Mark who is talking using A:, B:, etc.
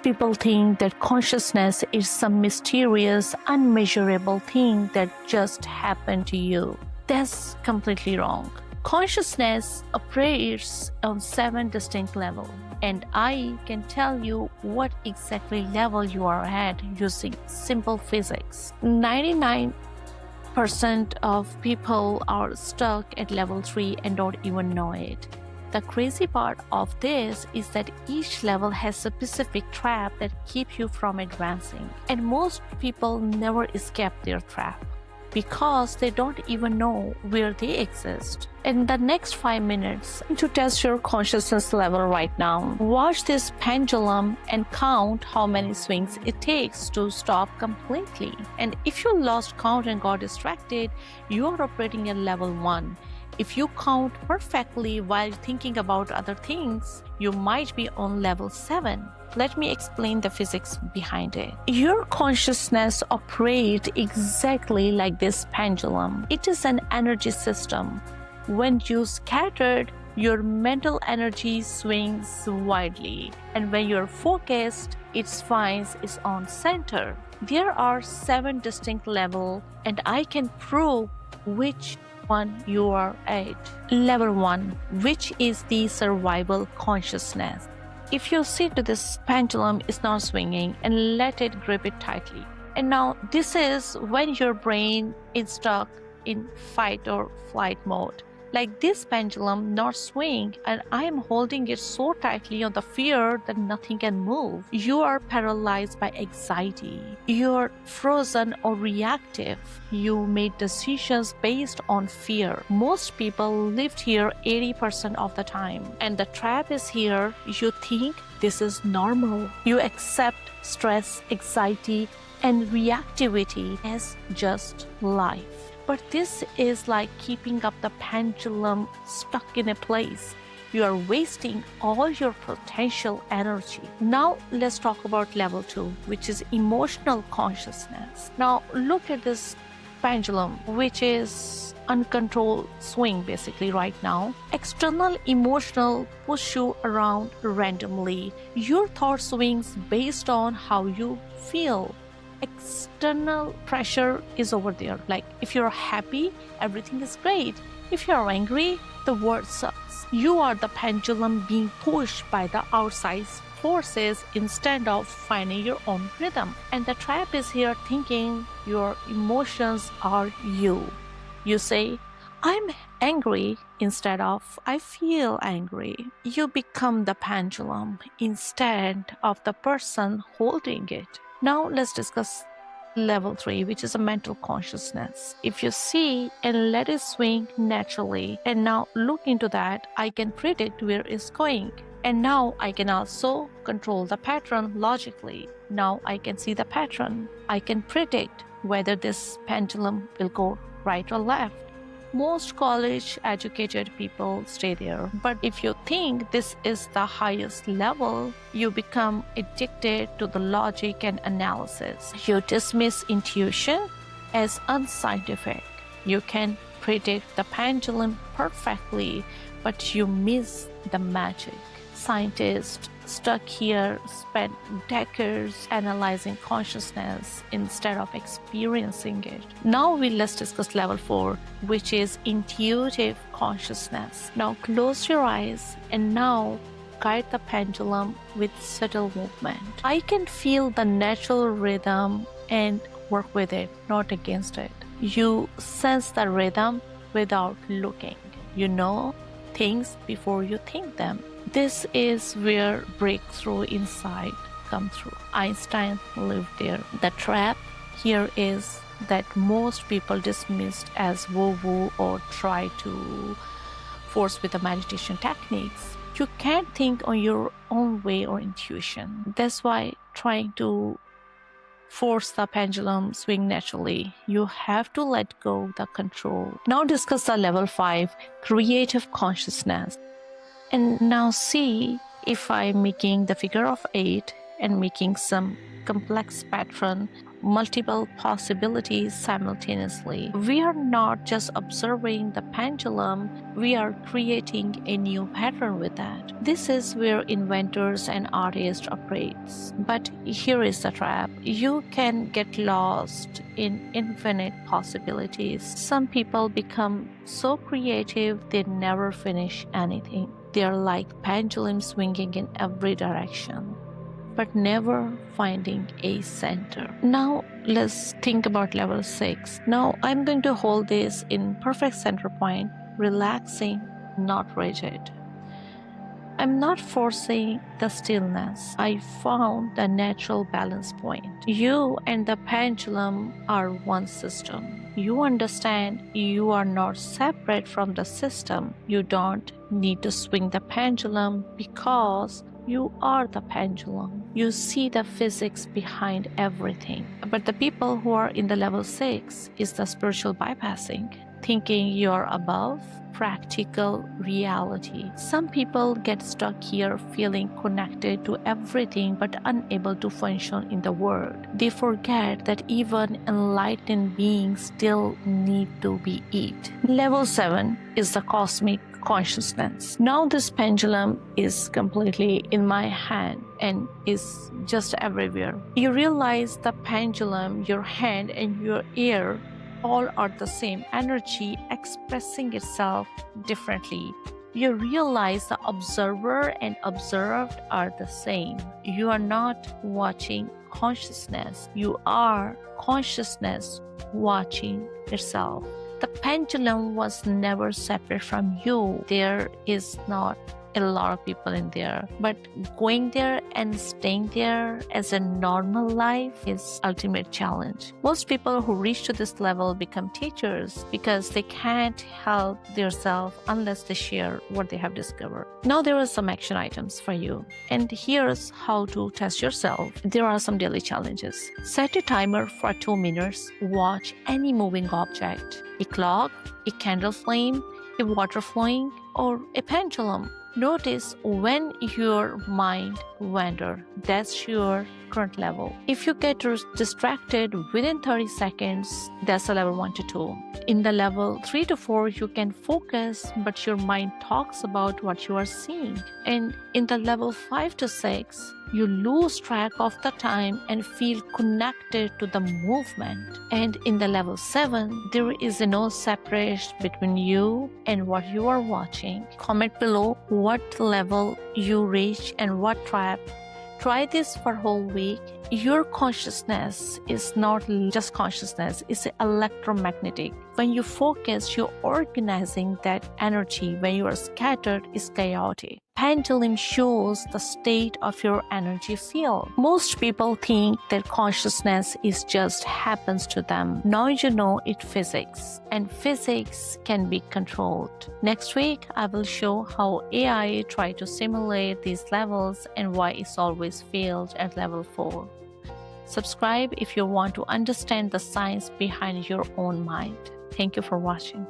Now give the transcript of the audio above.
A: Most people think that consciousness is some mysterious, unmeasurable thing that just happened to you. That's completely wrong. Consciousness operates on 7 distinct levels, and I can tell you what exactly level you are at using simple physics. 99% of people are stuck at level 3 and don't even know it. The crazy part of this is that each level has a specific trap that keeps you from advancing, and most people never escape their trap because they don't even know where they exist. In the next 5 minutes, to test your consciousness level right now, watch this pendulum and count how many swings it takes to stop completely. And if you lost count and got distracted, you are operating at level 1. If you count perfectly while thinking about other things, you might be on level 7. Let me explain the physics behind it. Your consciousness operates exactly like this pendulum. It is an energy system. When you scattered, your mental energy swings widely, and when you're focused, it finds its own center. There are 7 distinct levels, and I can prove which one you are at. Level 1, which is the survival consciousness. If you see to this pendulum is not swinging and let it grip it tightly. And now this is when your brain is stuck in fight or flight mode. Like this pendulum not swing, and I am holding it so tightly on the fear that nothing can move. You are paralyzed by anxiety. You are frozen or reactive. You made decisions based on fear. Most people lived here 80% of the time. And the trap is here. You think this is normal. You accept stress, anxiety, and reactivity as just life. But this is like keeping up the pendulum stuck in a place. You are wasting all your potential energy. Now let's talk about level 2, which is emotional consciousness. Now look at this pendulum, which is uncontrolled swing basically right now. External emotional push you around randomly. Your thought swings based on how you feel. External pressure is over there. Like if you're happy, everything is great. If you're angry, the world sucks. You are the pendulum being pushed by the outside forces instead of finding your own rhythm. And the trap is here thinking your emotions are you. You say, I'm angry instead of I feel angry. You become the pendulum instead of the person holding it. Now let's discuss level 3, which is a mental consciousness. If you see and let it swing naturally, and now look into that, I can predict where it's going. And now I can also control the pattern logically. Now I can see the pattern. I can predict whether this pendulum will go right or left. Most college-educated people stay there. But if you think this is the highest level, you become addicted to the logic and analysis. You dismiss intuition as unscientific. You can predict the pendulum perfectly, but you miss the magic. Scientists stuck here spent decades analyzing consciousness instead of experiencing it. Now let's discuss level 4, which is intuitive consciousness. Now close your eyes and now guide the pendulum with subtle movement. I can feel the natural rhythm and work with it, not against it. You sense the rhythm without looking. You know things before you think them. This is where breakthrough insight come through. Einstein lived there. The trap here is that most people dismissed as woo-woo or try to force with the meditation techniques. You can't think on your own way or intuition. That's why trying to force the pendulum swing naturally. You have to let go the control. Now discuss the level 5, creative consciousness. And now see if I'm making the figure of 8 and making some complex pattern multiple possibilities simultaneously. We are not just observing the pendulum, we are creating a new pattern with that. This is where inventors and artists operate. But here is the trap. You can get lost in infinite possibilities. Some people become so creative they never finish anything. They are like pendulums swinging in every direction, but never finding a center. Now let's think about level 6. Now I'm going to hold this in perfect center point, relaxing, not rigid. I'm not forcing the stillness. I found the natural balance point. You and the pendulum are one system. You understand you are not separate from the system. You don't need to swing the pendulum because you are the pendulum. You see the physics behind everything. But the people who are in the level 6 is the spiritual bypassing, thinking you're above practical reality. Some people get stuck here feeling connected to everything but unable to function in the world. They forget that even enlightened beings still need to be eat. Level 7 is the cosmic consciousness. Now this pendulum is completely in my hand and is just everywhere. You realize the pendulum, your hand and your ear all are the same energy expressing itself differently. You realize the observer and observed are the same. You are not watching consciousness. You are consciousness watching itself. The pendulum was never separate from you. There is not a lot of people in there, but going there and staying there as a normal life is ultimate challenge. Most people who reach to this level become teachers because they can't help themselves unless they share what they have discovered. Now there are some action items for you, and here's how to test yourself. There are some daily challenges. Set a timer for 2 minutes. Watch any moving object, a clock, a candle flame, a water flowing, or a pendulum. Notice when your mind wanders. That's your current level. If you get distracted within 30 seconds, that's a level 1 to 2. In the level 3 to 4, you can focus, but your mind talks about what you are seeing. And in the level 5 to 6, you lose track of the time and feel connected to the movement. And in the level 7, there is no separation between you and what you are watching. Comment below what level you reach and what trap. Try this for a whole week. Your consciousness is not just consciousness, it's electromagnetic. When you focus, you're organizing that energy. When you are scattered, it's chaotic. Pendulum shows the state of your energy field. Most people think that consciousness is just happens to them. Now you know it's physics, and physics can be controlled. Next week, I will show how AI try to simulate these levels and why it's always failed at level 4. Subscribe if you want to understand the science behind your own mind. Thank you for watching.